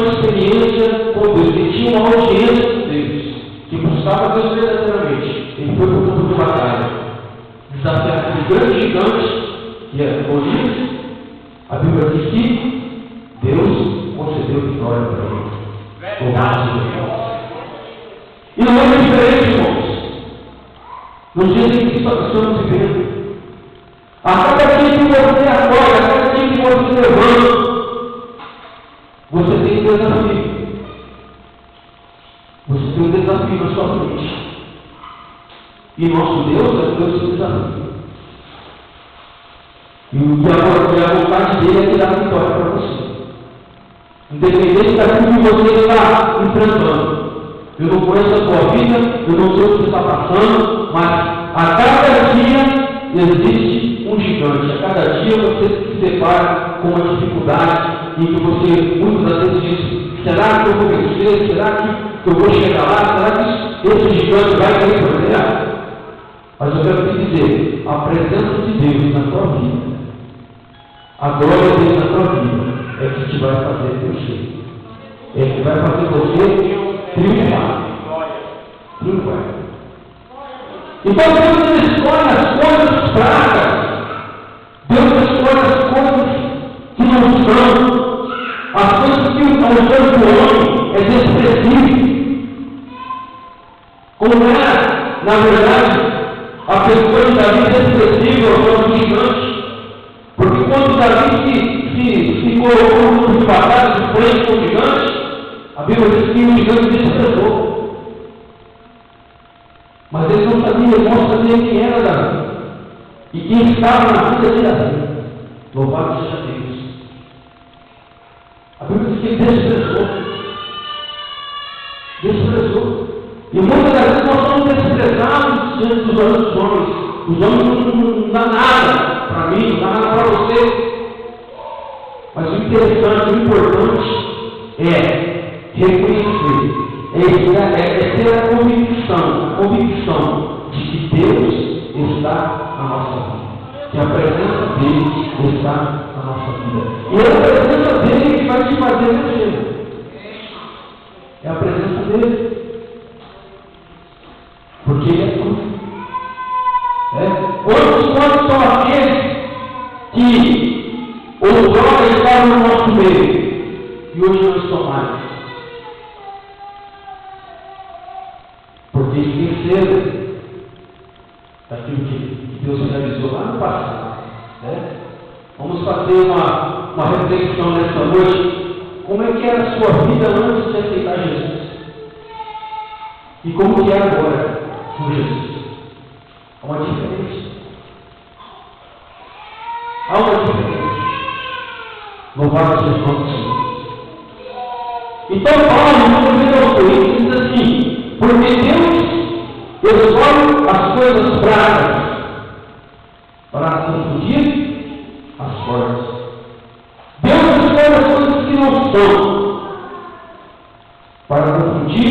uma experiência com Deus, ele tinha uma audiência com Deus, que buscava Deus verdadeiramente. Ele foi para o campo de batalha, desafiar aquele grande gigante, que é Golias. A Bíblia diz que Deus concedeu vitória para ele. Louvado seja Deus. E não é diferente, irmãos. Nos dias em que estamos vivendo, a cada dia que você acorda, a cada dia que você levanta, você tem um desafio. Você tem um desafio na sua frente. E nosso Deus é o Deus do desafio. E a vontade dele é que dá vitória para você. Independente daquilo que você está enfrentando. Eu não conheço a sua vida, eu não sei o que você está passando, mas a cada dia existe um gigante. A cada dia você se depara com uma dificuldade em que você muitas vezes diz: será que eu vou vencer? Será que eu vou chegar lá? Será que esse gigante vai me enfrentar? Mas eu quero te dizer, a presença de Deus na tua vida, a glória dele na tua vida, é que te vai fazer crescer. É que vai fazer você triunfar. Então Deus escolhe as coisas fracas. Deus escolhe as coisas que não são. As coisas que aos olhos do homem é desprezível. Como é, na verdade, a pessoa de Davi desprezível aos olhos do gigante. Porque quando Davi se colocou no campo de batalha de frente com o gigante, a Bíblia diz que o gigante desprezou. Mas ele não sabia quem era Davi. E quem estava na vida de Davi. Louvado seja Deus. A Bíblia diz que ele desprezou. E muitas das vezes nós somos desprezados diante dos olhos dos homens. Os homens não dão nada para mim, não dá nada para você. Mas o interessante, o importante é reconhecer, é ter a convicção de que Deus está na nossa vida, que a presença dele está na nossa vida. E é a presença dele que vai te fazer vencer. É a presença dele. Porque ele é tudo. Quantos são aqueles que outrora estavam no nosso meio e hoje não estão mais? Porque esqueceram daquilo que Deus realizou lá no passado. Vamos fazer uma reflexão nessa noite. Como é que era a sua vida antes de aceitar Jesus? E como que é agora com Jesus? Há uma diferença. Há uma diferença. Louvado seja o nome do Senhor. Então Paulo, no 1 Coríntios, diz assim: porque Deus escolhe as coisas fracas para confundir as fortes. Deus escolhe as coisas que não são para confundir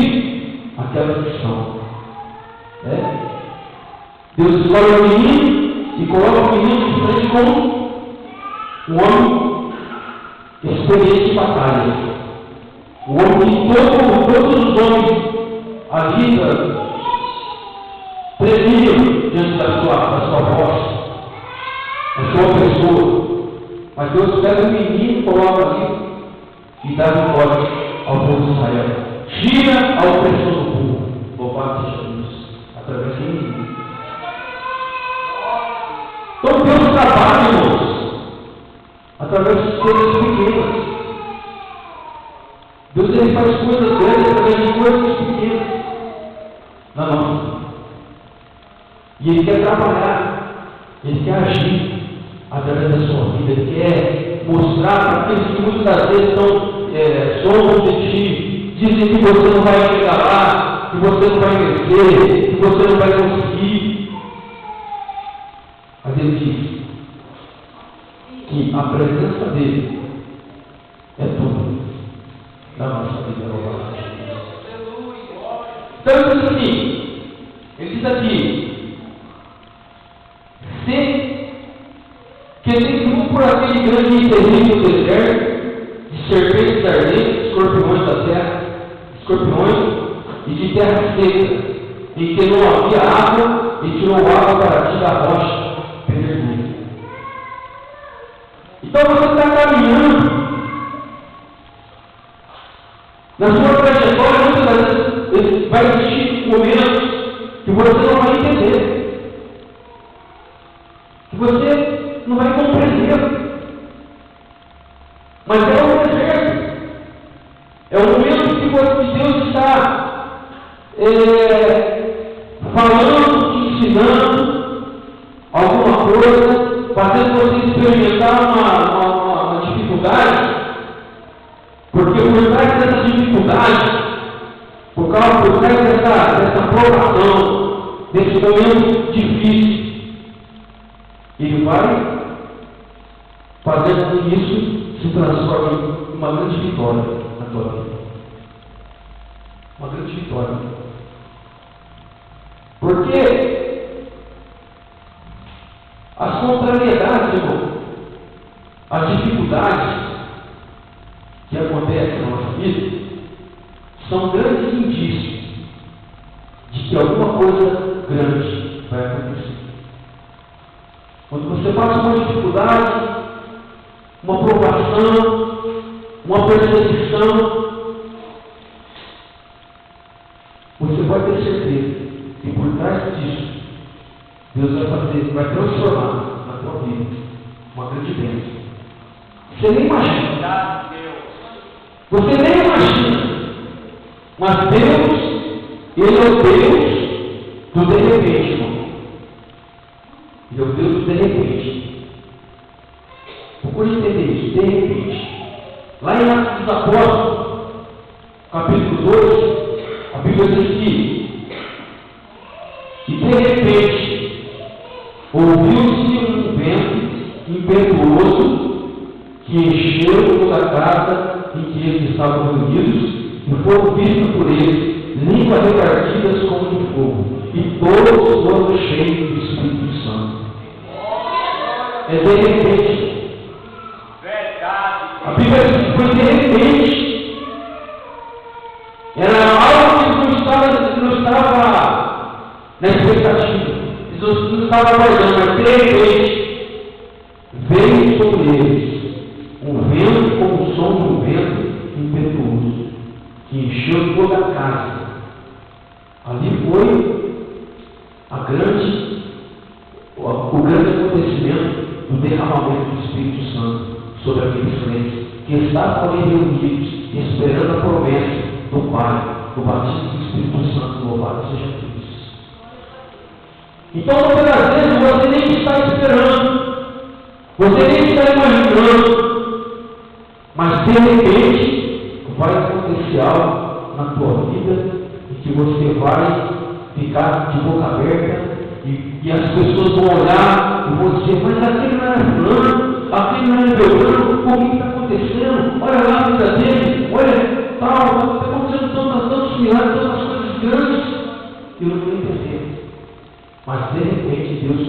aquelas que são. Deus escolhe o menino e coloca o menino de frente com um homem experiente em batalha. O homem que todos os homens ali tremiam diante da sua voz, da sua pessoa. Mas Deus pega o menino e coloca ali e dá vitória ao povo de Israel. Tira a opressão do povo. Louvado seja Deus, através do menino. Então Deus trabalha, irmãos, através de coisas pequenas. Deus ele faz coisas grandes através de coisas pequenas na nossa vida. E Ele quer trabalhar, Ele quer agir através da sua vida, Ele quer mostrar para aqueles que muitas das vezes zombam de ti, dizem que você não vai chegar lá, que você não vai vencer, que você não vai conseguir. Mas Ele diz que a presença dEle é tudo na nossa vida. Então ele diz assim, que tem por aquele grande e terrível deserto, de serpentes ardentes, escorpiões escorpiões, e de terra seca, em que não havia água, e tirou água para ti da rocha pedregosa. Então você está caminhando. Na sua trajetória, muitas vezes vai existir momentos que você não vai entender, que você não vai compreender. Mas é um deserto. É um momento que Deus está falando, ensinando alguma coisa, fazendo você experimentar uma dificuldade. Porque por trás dessa dificuldade, por trás dessa provação, desse momento difícil, Ele vai fazer com que isso se transforme em uma grande vitória na tua vida. Uma grande vitória. Porque as contrariedades, irmão, as dificuldades que acontecem na nossa vida são grandes indícios de que alguma coisa grande vai acontecer. Quando você passa uma dificuldade, uma provação, uma perseguição, você pode ter certeza que por trás disso, Deus vai transformar na tua vida uma grande bênção. Você nem imagina. Você nem imagina. Mas Deus, Ele é o Deus do de repente, irmão. Ele é o Deus do de repente. Procure entender isso, de repente. Lá em Atos dos Apóstolos, capítulo 2, a Bíblia diz que, e de repente, ouviu-se um vento impetuoso que encheu toda a casa em que eles estavam reunidos, e foram vistos por eles línguas repartidas como de fogo, e todos foram cheios do Espírito Santo. É de repente. A Bíblia diz que foi de repente. Era algo que não estava na expectativa. Jesus não estava aguardando, mas de repente veio sobre eles um vento como o som de um vento impetuoso, que encheu toda a casa. Ali foi o grande acontecimento do derramamento do Espírito Santo sobre aqueles crentes que estavam ali reunidos, esperando a promessa do Pai, do batismo do Espírito Santo. Louvado seja Deus. Então, muitas vezes, você nem está esperando, você nem está imaginando, mas de repente vai acontecer algo na tua vida e que você vai ficar de boca aberta e as pessoas vão olhar e vão dizer: mas aquele não era fulano, aquele não era Beltrano, o que está acontecendo? Olha lá a vida dele, olha tal, está acontecendo tantos milagres, tantas coisas grandes. Eu não estou entendendo. Mas de repente Deus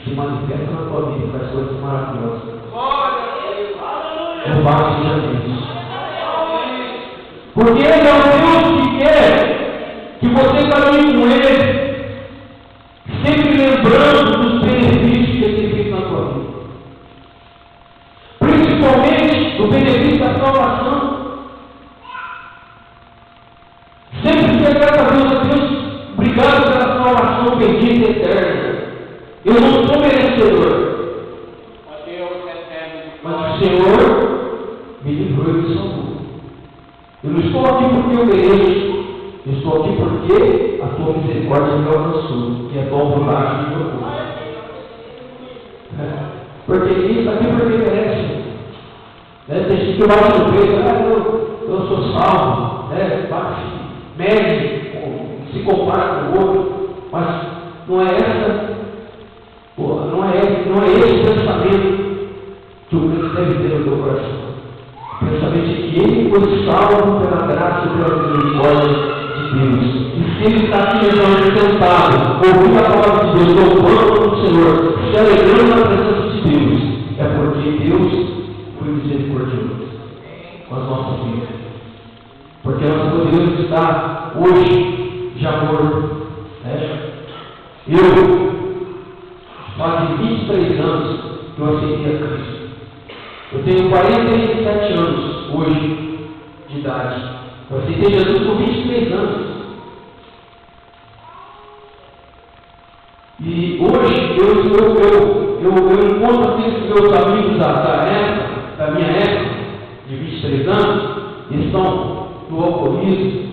se manifesta na tua vida e faz coisas maravilhosas. Louvado seja Deus. Porque Ele é um Deus que quer que você caminhe com Ele, sempre lembrando dos benefícios que Ele tem feito na tua vida. Principalmente do benefício da salvação. Sempre ser grato a Deus, obrigado pela salvação bendita e eterna. Eu não sou merecedor, mas o Senhor me livrou e me salvou. Eu não estou aqui porque eu mereço, eu estou aqui porque a tua misericórdia me alcançou, que é bom por baixo do meu corpo. Porque ninguém está aqui porque merece. Tem gente que bate no peito: eu sou salvo, bate, mede, se compara com o outro, mas não é esse o pensamento que o crente deve ter no teu coração. O pensamento de que ele foi salvo pela graça e pela misericórdia de Deus. E se ele está aqui sentado, ouvindo a palavra de Deus, louvando o Senhor, se alegrando na presença de Deus, é porque Deus foi misericordioso com as nossas vidas. Porque nós poderíamos estar hoje já morto. Né? Eu, quase 23 anos que eu aceitei a Cristo. Eu tenho 47 anos hoje de idade. Eu aceitei Jesus com 23 anos. E hoje eu encontro aqueles meus amigos da minha época, de 23 anos, que estão no alcoolismo,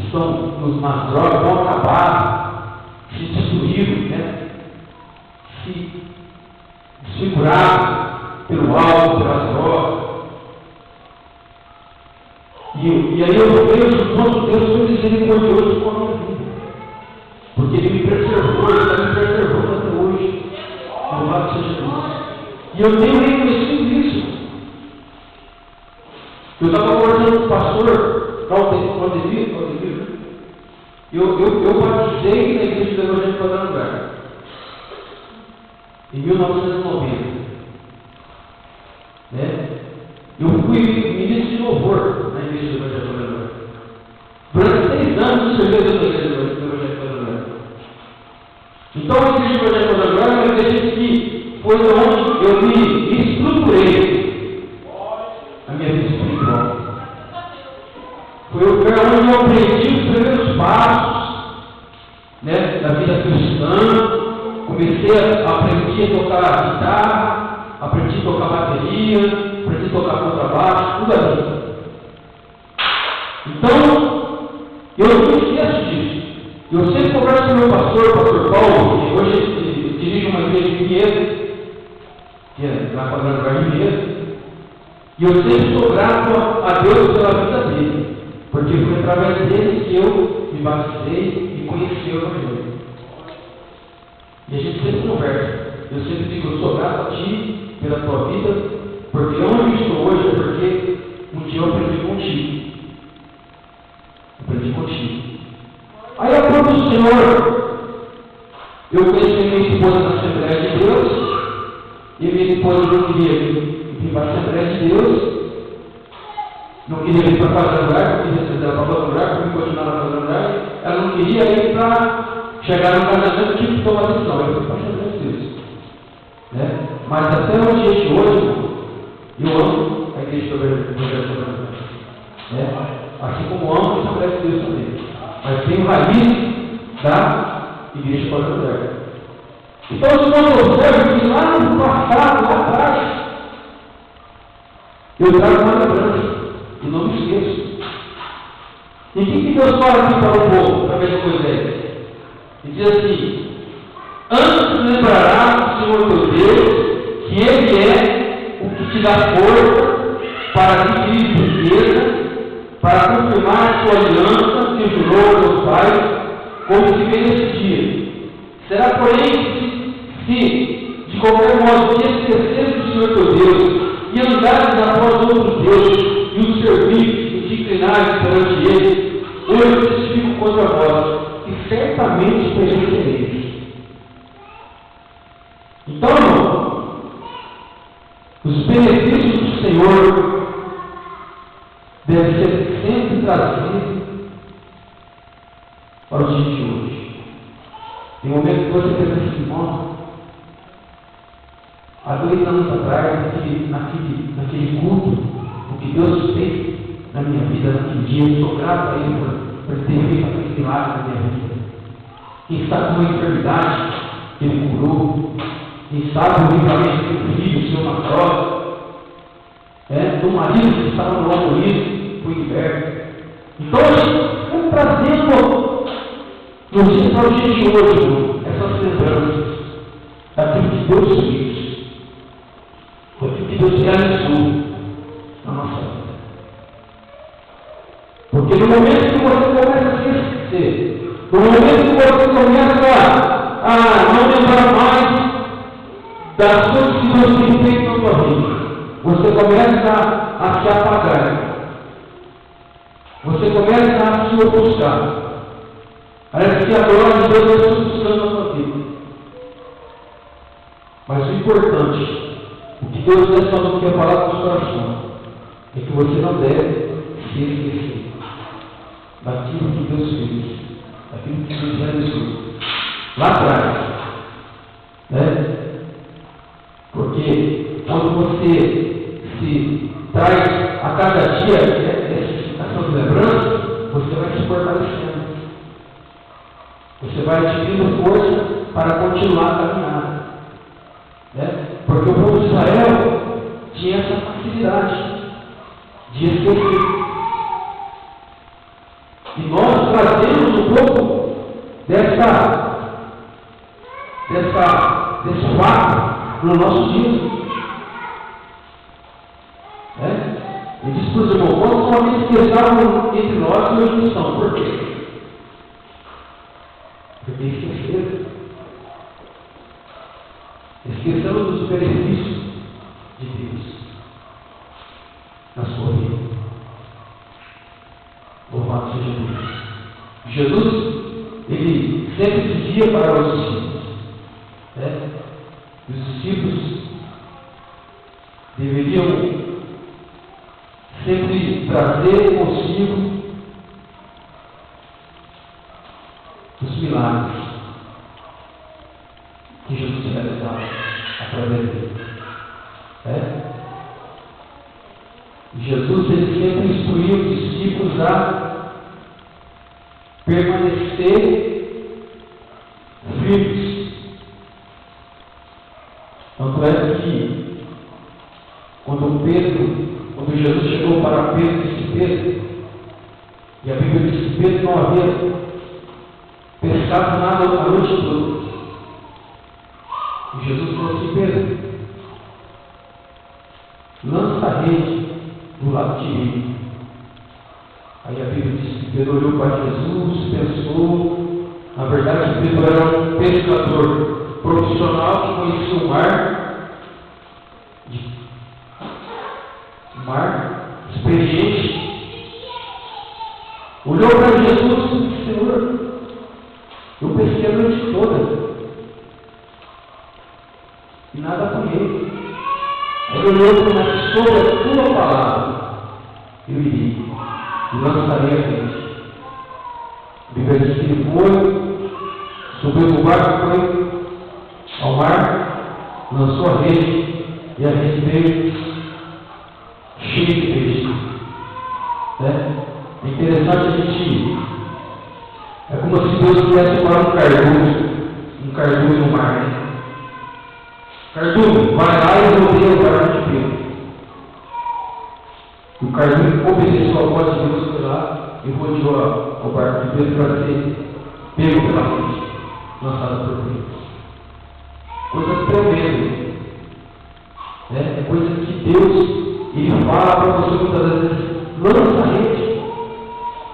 estão nas drogas, vão acabar, se destruíram, né? Se desfiguraram pelo álcool, pelas drogas. E aí eu vejo o nosso Deus foi misericordioso com a minha vida. Porque Ele me preservou, Ele está me preservando até hoje. Louvado seja Deus. E eu tenho reconhecido isso. Eu estava conversando com o pastor, Claudemir, eu batizei na igreja do Evangelho Quadrangular, em 1990. Né? Eu fui ministro de louvor na igreja do Evangelho Quadrangular. Durante 6 anos eu servi na igreja do Evangelho Quadrangular. Então a igreja do Evangelho Quadrangular é uma igreja que foi onde eu me estruturei a minha vida espiritual. Foi o lugar onde eu aprendi os primeiros passos, né, da vida cristã. Comecei a aprender a tocar guitarra, aprendi a tocar bateria, aprendi a tocar contrabaixo, tudo ali. Então, eu não esqueço disso. Eu sempre converso com o meu pastor Paulo, que hoje ele dirige uma igreja de Mineiro, que é na Quadrangular de Mineiro. E eu sempre sou grato a Deus pela vida dele, porque foi através dele que eu me batizei e conheci o Evangelho. E a gente sempre conversa. Eu sempre digo, eu sou grato a ti pela tua vida, porque onde estou hoje é porque um dia eu aprendi contigo. Aprendi contigo. Aí a prova do Senhor, eu conheci minha esposa na Assembleia de Deus, e minha esposa não queria vir para a Assembleia de Deus, não queria ir para a Quadrangular, não queria ser para a Quadrangular, porque continuar na Quadrangular, ela não queria ir para chegar no casamento, tinha que tomar decisão, eu fui para a Assembleia de Deus. Né? Mas até o dia de hoje, eu amo a igreja do Evangelho. Né? Assim como amo a Assembleia de Deus também. Mas tem raiz da igreja Quadrangular. Então, se nós observamos que lá no passado, lá atrás, eu trago uma lembrança, e não me esqueço. E o que Deus fala aqui para o povo, através de Moisés? Ele diz assim: antes lembrará o Senhor teu Deus, que Ele é o que te dá força para adquirir riqueza, para confirmar a sua aliança que jurou aos teus pais, como se vê neste dia. Será, porém, se de qualquer modo te esqueceres do Senhor teu Deus, e andares após outros deuses, e os servires e te inclinares perante eles, hoje testifico contra vós, que certamente perecereis. Então, irmão, os benefícios do Senhor devem ser sempre trazidos para o dia de hoje. Tem um momento que você pensa assim, irmão, há 2 anos atrás, naquele culto, o que Deus fez na minha vida naquele dia, eu sou grato a Ele por ter feito aquele milagre na minha vida. Quem sabe uma enfermidade que Ele curou, quem sabe o livramento do filho, seu na prova, do marido que estava no alcoolismo, foi liberto. Então, a gente está trazendo no dia para o dia de hoje essas lembranças daquilo que Deus fez, daquilo que Deus realizou na nossa vida. Porque no momento que você começa a se esquecer, no momento que você começa a não lembrar mais das coisas que Deus tem feito na sua vida, você começa a se apagar. Você começa a se ofuscar. Parece que a glória de Deus está se buscando na sua vida. Mas o importante, o que Deus nessa noite quer falar com o seu coração, é que você não deve se esquecer. daquilo que Deus fez, daquilo que Deus realizou lá atrás, né? Porque quando você se traz a cada dia essas lembranças, você vai se fortalecendo, você vai adquirindo força para continuar a caminhar, né? Porque o povo de Israel tinha essa facilidade de esquecer. E nós trazemos um pouco desse fato no nosso dia. Ele disse para os irmãos: quantos homens que estavam entre nós e hoje não estão? Por quê? Porque esqueceram. Esqueceram dos benefícios de Deus na sua vida. Louvado seja Deus. Jesus, ele sempre dizia para os discípulos, né? Os discípulos deveriam sempre trazer consigo os milagres que Jesus realizava através dele. Jesus, ele sempre instruía os discípulos a permanecer firmes. Tanto é que quando Jesus chegou para Pedro, disse Pedro, e a Bíblia diz que Pedro não havia pescado nada a noite toda. E Jesus falou assim: Pedro, lança a rede do lado direito. Aí a Bíblia diz que Pedro olhou para Jesus, pensou. Na verdade, Pedro era um pescador profissional que conhecia o mar experiente. Olhou para Jesus e disse: Senhor, eu pesquei a noite toda e nada apanhei. Aí ele olhou para uma sobre a tua palavra, eu irei e lançarei a rede. A Bíblia diz que ele foi, subiu no barco, foi ao mar, lançou a rede e a rede veio cheia de peixe. É interessante a gente. É como se Deus tivesse agora um cardume no mar, né? Cardume, vai lá e rodeia o barco de Pedro. E o cardume obedeceu a voz de Deus, foi lá e rodeou o barco de Pedro para ser pego pela frente, lançado por Deus. Coisa tremenda. É coisa que Deus, ele fala para você muitas vezes: lança a rede.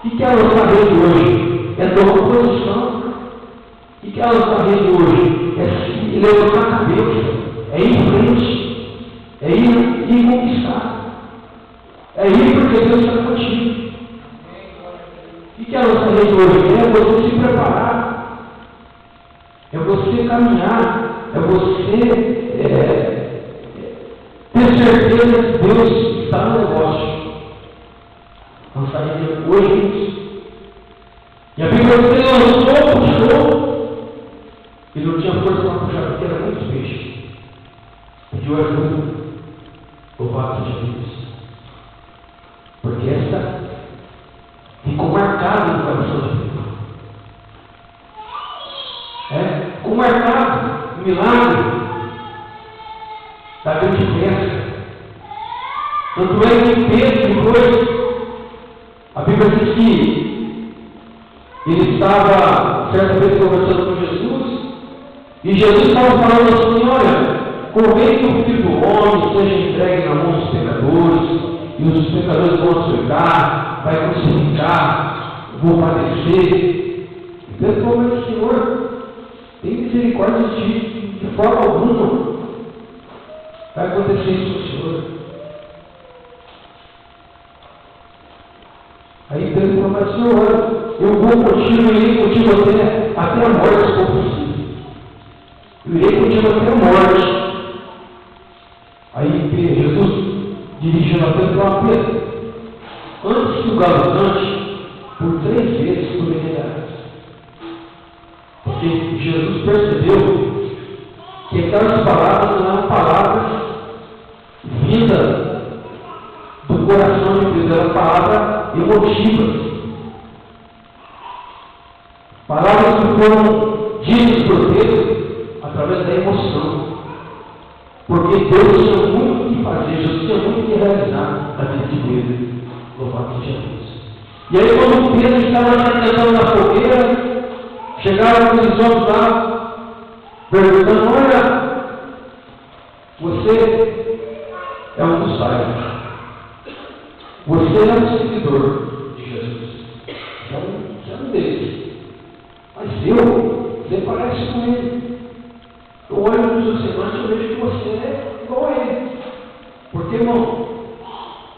O que é lançar a rede hoje? É dar oposição. O que é lançar a rede hoje? É se levantar a cabeça. É ir em frente, é ir conquistar, é ir porque Deus está contigo. O que é a nossa rede hoje? É você se preparar, é você caminhar, é você ter certeza que Deus está no negócio. Nossa rede hoje é isso. E a Bíblia diz que ele puxou, ele não tinha força para puxar porque era muito peixe. Pediu ajuda, louvado seja Deus, porque essa ficou marcada no coração de Pedro. Ficou marcado o milagre da grande festa. Tanto é que Pedro, depois, a Bíblia diz que ele estava certa vez conversando com Jesus, e Jesus estava falando assim: olha, convém que o Filho do Homem seja entregue na mão dos pecadores, e os pecadores vão açoitar, vai crucificar, vão padecer. E Pedro falou: mas Senhor, tem misericórdia de forma alguma. Vai acontecer isso com o Senhor. Aí Pedro falou: mas Senhor, eu vou contigo e irei contigo até a morte, se for possível. Eu irei contigo até a morte. Aí Jesus, dirigindo a Pedro, falou: Pedro, antes que o galo cante, por 3 Jesus percebeu que aquelas palavras não eram palavras vindas do coração de Deus, eram palavras emotivas. Palavras que foram ditas por Deus através da emoção. Porque Deus tinha muito o que fazer, Jesus tinha muito o que realizar na vida de Pedro. Louvado seja Deus. E aí, quando Pedro estava tentando na fogueira, chegaram aqueles homens lá, perguntando: olha, você é um dos pais, você é um seguidor de Jesus, já não deles. Mas você parece com ele. Eu olho no seu semblante e eu vejo que você é igual a ele. Porque, irmão,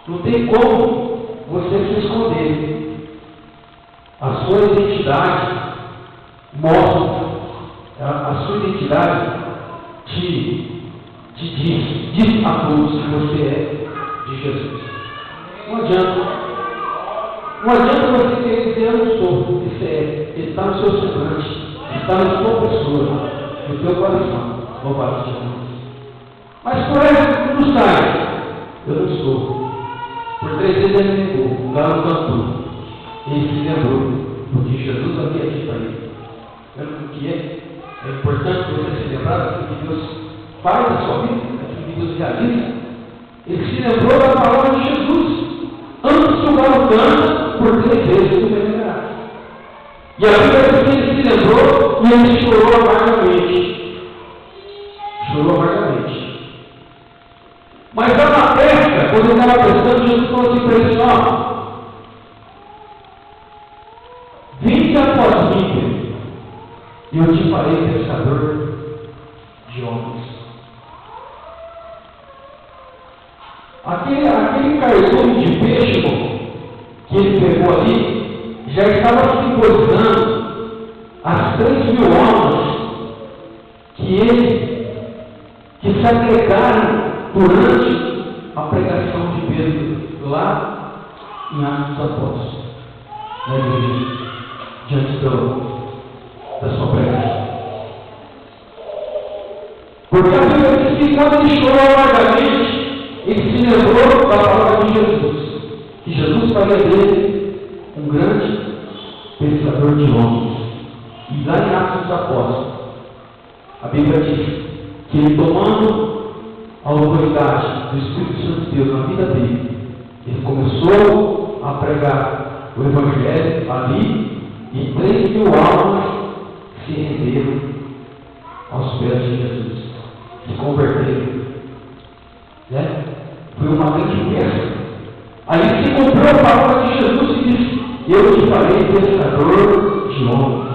não tem como você se esconder. A sua identidade mostra, a sua identidade diz a todos que você é de Jesus. Não adianta você querer dizer: eu não sou. Isso ele está no seu semblante, está na sua pessoa, no teu coração. Louvado seja Deus. Mas por essa não sai. Eu não sou. Por 3 vezes ele negou, lá no cantor. Ele se lembrou do que Jesus havia dito a ele. Lembra o que é? É importante você se lembrar daquilo que Deus faz na sua vida, daquilo que Deus realiza. Ele se lembrou da palavra de Jesus. Antes de o galo canta, por 3 vezes tu me negarás. E a Bíblia diz que ele se lembrou e ele chorou amargamente. Chorou amargamente. Mas lá na festa, quando ele estava pensando, Jesus falou assim para ele: ó, vinde após mim, e eu te farei pescador de homens. Aquele cardume de peixe que ele pegou ali, já estava simbolizando as 3.000 almas que se agregaram durante a pregação de Pedro lá em Atos dos Apóstolos, na igreja, diante da sua pregação. Porque a Bíblia diz que quando ele chorou amargamente, ele se lembrou da palavra de Jesus, que Jesus faria dele um grande pescador de homens. E lá em Atos dos Apóstolos, a Bíblia diz que ele, tomando a autoridade do Espírito Santo de Deus na vida dele, ele começou a pregar o Evangelho ali, e 3.000 almas se renderam aos pés de Jesus, se converteram. Foi uma grande festa. Ali se cumpriu a palavra de Jesus e disse: eu te farei pescador de homens.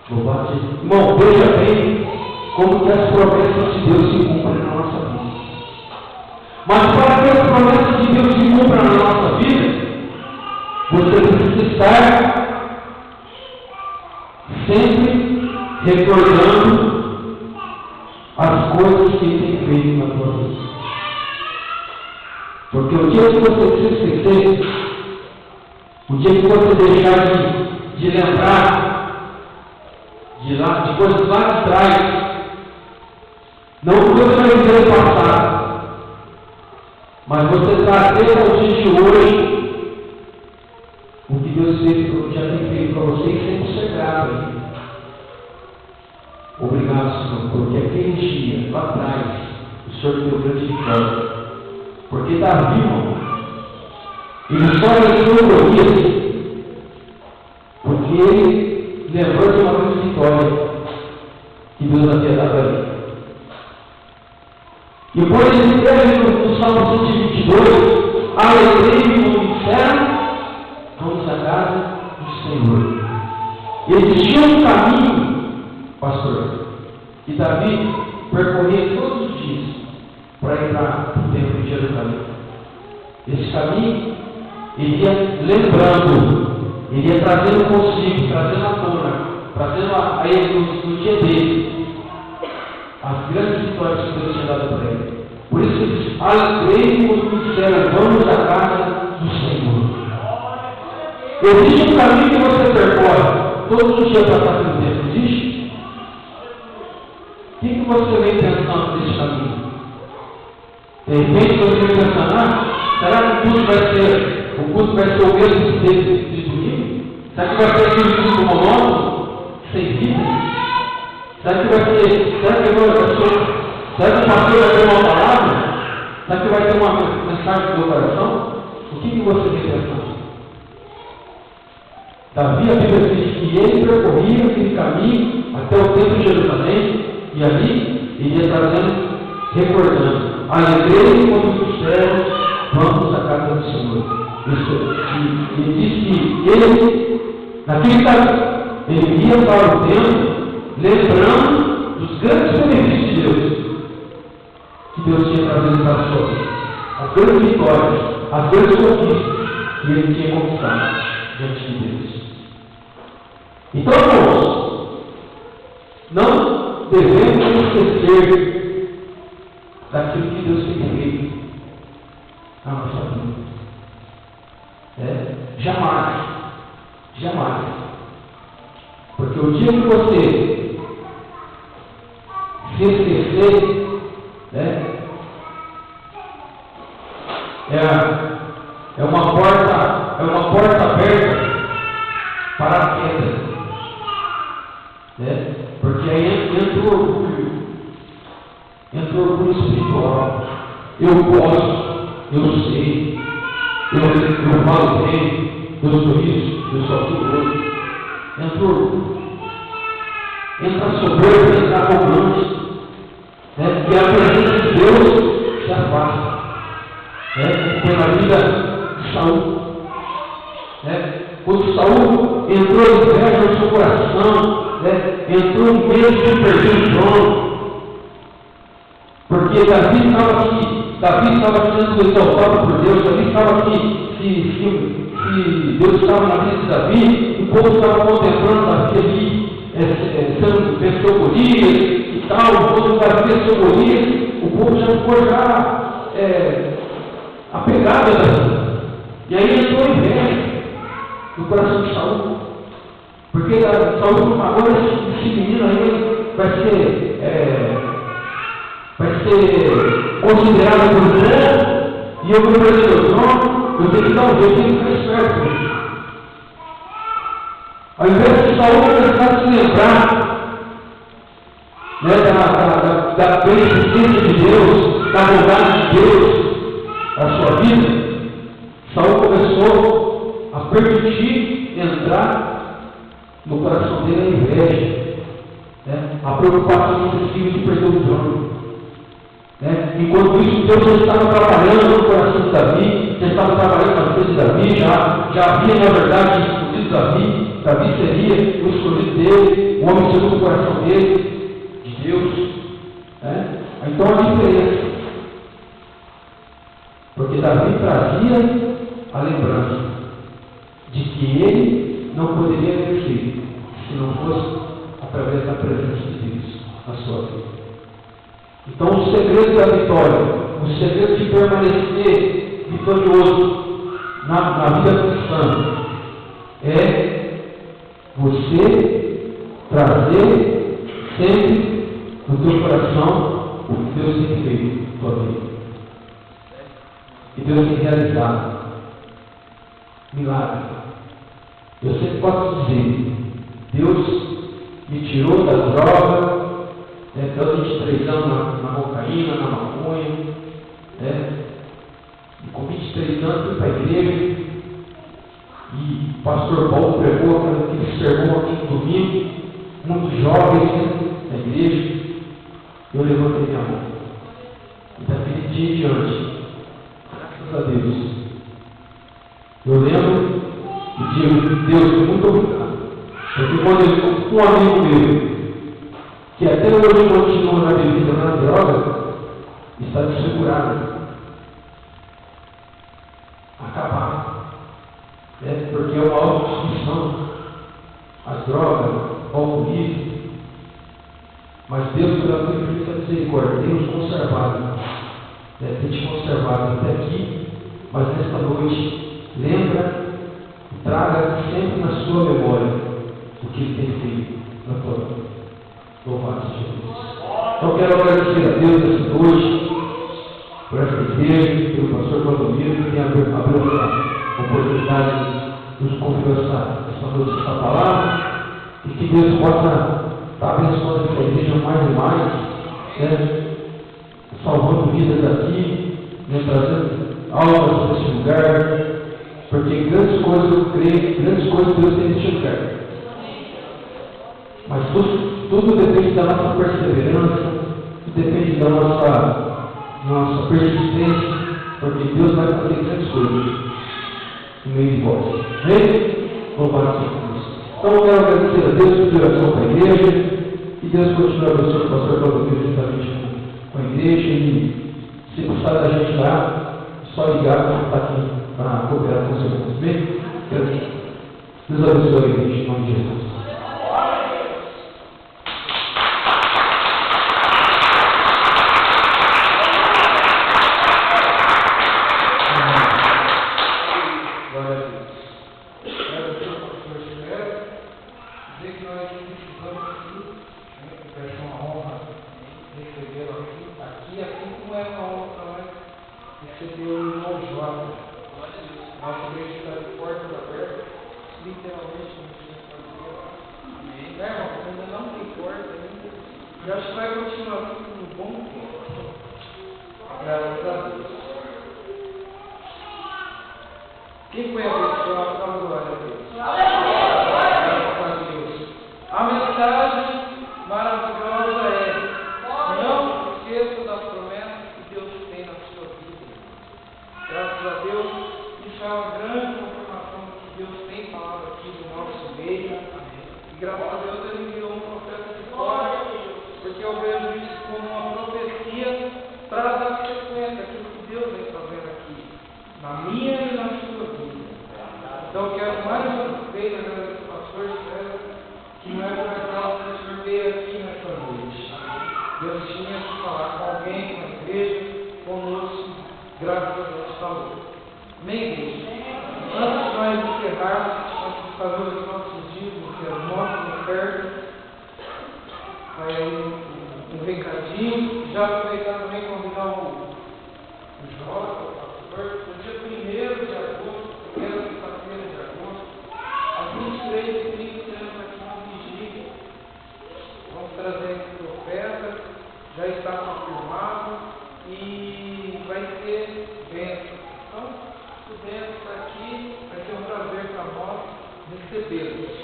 Louvado seja Deus. Irmão, veja bem como que as promessas de Deus se cumprem na nossa vida. Mas para que as promessas de Deus se cumpram na nossa vida, você precisa estar sempre recordando as coisas que Ele tem feito na tua vida. Porque o dia que você se esquecer, o dia que você deixar de lembrar de coisas lá de trás, não que você vai viver o passado, mas você trazer ao dia de hoje o que Deus já tem feito para você e sempre ser grato a Ele. Obrigado, Senhor, porque aquele dia, lá atrás, o Senhor deu grande vitória. Porque Davi, irmão, ele só entrou Golias porque ele lembrou de uma grande vitória que Deus havia dado a ele. E por ele escreve no Salmo 122: alegrei-me no inferno, vamos à casa do Senhor. Existia um caminho, pastor, que Davi percorria todos os dias para entrar no templo de Jerusalém. Esse caminho, ele ia lembrando, ele ia trazendo consigo, trazendo à tona, trazendo a ele no dia dele as grandes vitórias que Deus tinha dado para ele. Por isso ele diz: alegrei-me quando me disseram, vamos à casa do Senhor. Existe um caminho que você percorre todos os dias para estar no templo, existe? você vem pensando nesse caminho? De repente você vem pensando, será que o culto vai ser o mesmo de domingo? Será que vai ser aquele culto monótono, sem vida? Será que o pastor vai ter uma palavra? Será que vai ter uma mensagem do coração? O que você vem pensando? Davi, a Bíblia diz que ele percorria aquele caminho até o templo de Jerusalém, e ali ele ia trazendo, recordando: alegrei quando disseram, vamos à casa do Senhor. Ele diz que ele, naquele caminho, ele ia para o templo, lembrando dos grandes benefícios de Deus, que Deus tinha trazido para a sua vida, as grandes vitórias, as grandes conquistas que ele tinha conquistado diante de Deus. Então, irmãos, não devemos esquecer daquilo que Deus tem feito na nossa vida. Jamais. Porque o dia que você se esquecer, é uma porta aberta para a queda. Porque aí entra o orgulho espiritual. Eu posso, eu sei, eu falo bem, eu sou isso, eu sou aquilo. Entra o orgulho, entra a soberba, entra a arrogância, e a presença de Deus se afasta. Foi na vida de Saul. Quando Saul entrou em inveja no seu coração, entrou em medo de perder o trono, porque Davi estava sendo exaltado por Deus. Davi estava aqui, se Deus estava na vida de Davi, o povo estava contemplando Davi ali, venceu Golias e tal. Quando Davi venceu Golias, o povo já ficou apegado a Davi. E aí entrou em inveja no coração de Saul, porque Saul, agora esse menino aí vai ser considerado por bom, e eu vou perder o trono, eu tenho que dar um jeito, eu tenho que ficar esperto. Ao invés de Saul começar a se lembrar da beneficência de Deus, da bondade de Deus na sua vida, Saul começou a permitir entrar no coração dele a inveja, a preocupação excessiva de perder o trono. Enquanto isso, Deus já estava trabalhando no coração de Davi, já estava trabalhando na vida de Davi, já havia, na verdade, escolhido Davi. Davi seria o escolhido dele, o homem segundo o coração dele, de Deus. Então a diferença, porque Davi trazia a lembrança de que ele não poderia vencer se não fosse através da presença de Deus na sua vida. Então o segredo da vitória, o segredo de permanecer vitorioso na vida cristã é você trazer sempre no teu coração o que Deus tem feito na tua vida. E Deus tem realizado milagre. Eu sempre posso dizer, Deus me tirou da droga, tanto 23 anos na cocaína, na maconha, e com 23 anos fui para a igreja, e o pastor Paulo pregou aquele sermão aqui no domingo, muitos jovens na igreja, eu levantei minha mão. E daquele dia em diante, graças a Deus, eu lembro e digo, Deus, muito obrigado. Porque quando um amigo meu, que até hoje continua na bebida, na droga, está desfigurado, acabado. Porque é uma autodestruição, as drogas, o alcoolismo. Mas Deus, pela sua infinita misericórdia, tem nos conservado, tem te conservado até aqui, mas nesta noite, lembra e traga sempre na sua memória o que Ele tem feito na tua vida. Louvado seja Jesus. Eu quero agradecer a Deus essa noite, por essa igreja, pelo pastor Valdomiro, que tem abriu essa oportunidade de nos conversar essa noite, essa palavra, e que Deus possa estar abençoando essa igreja mais e mais, né? Salvando vidas aqui, né? Trazendo almas nesse lugar, porque grandes coisas eu creio, grandes coisas Deus tem neste lugar. Mas tudo depende da nossa perseverança, depende da nossa persistência, porque Deus vai fazer grandes coisas no meio de vós. Amém? Louvado seja Deus. Então eu quero agradecer a Deus por oração para a igreja, e Deus continue abençoando o pastor Valdomiro juntamente com a igreja, e se precisar da gente lá, só ligar para estar aqui para cooperar com vocês. Bem? Deus abençoe a igreja em nome de Jesus. Quem foi abençoado? Dá uma glória a Deus. Graças a Deus. A mensagem maravilhosa é: não esqueça das promessas que Deus tem na sua vida. Graças a Deus, isso é uma grande confirmação do que Deus tem falado aqui no nosso meio. E graças a Deus Ele enviou um profeta de fora, porque eu vejo isso como uma profecia para dar sequência àquilo que Deus vem fazendo aqui, na minha e na sua vida. Então eu quero mais uma vez agradecer ao pastor José, que não é por acaso que o senhor veio aqui nessa noite. Deus tinha que falar com alguém, com a igreja, conosco, graças a Deus falou. Amém, igreja? Antes de nós encerrarmos, antes de fazer os nossos dízimos, que é o nosso oferta, vai aí um recadinho. Já aproveitar também convidar o Jota, o pastor, no dia 1º de agosto, primeira sexta-feira de agosto, às 23h30, teremos aqui uma vigília. Vamos trazer esse profeta, já está confirmado e vai ter bênção. Então, se pudermos estar aqui, vai ser um prazer para nós recebê-los.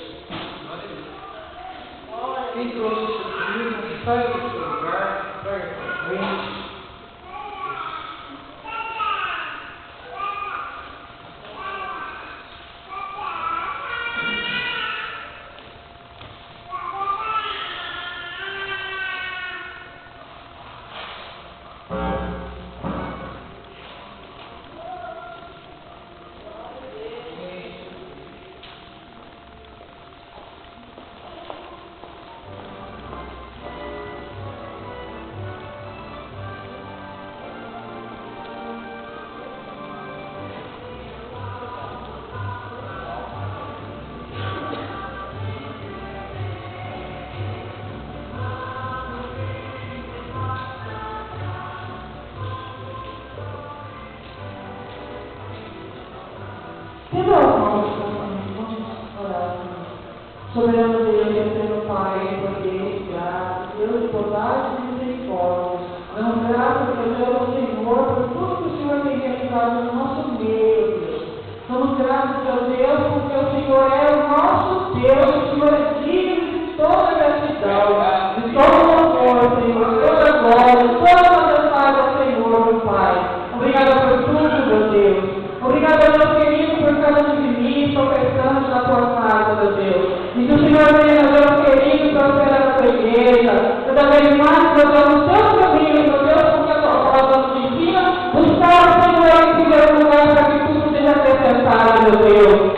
Quem trouxe o seu livro, saia do seu lugar, traga para frente. Soberano Deus, eterno Pai, poder, graça, Deus de bondade e misericórdia. Damos graças a Deus, Senhor, por tudo que o Senhor tem realizado no nosso meio, Deus. Damos graças a Deus, porque o Senhor é o nosso Deus, o Senhor é digno de toda gratidão, de todo amor, Senhor, de toda glória, de toda majestade ao Senhor, meu Pai. Obrigada por tudo, meu Deus. Obrigada, meu querido, por cada um de mim, professando na tua casa, meu Deus. E que o Senhor venha, meu querido, prosperar a tua igreja. Cada vez mais, meu Deus, no teu caminho, meu Deus, porque a tua palavra nos ensina, buscar o Senhor em primeiro lugar para que tudo seja acrescentado, meu Deus.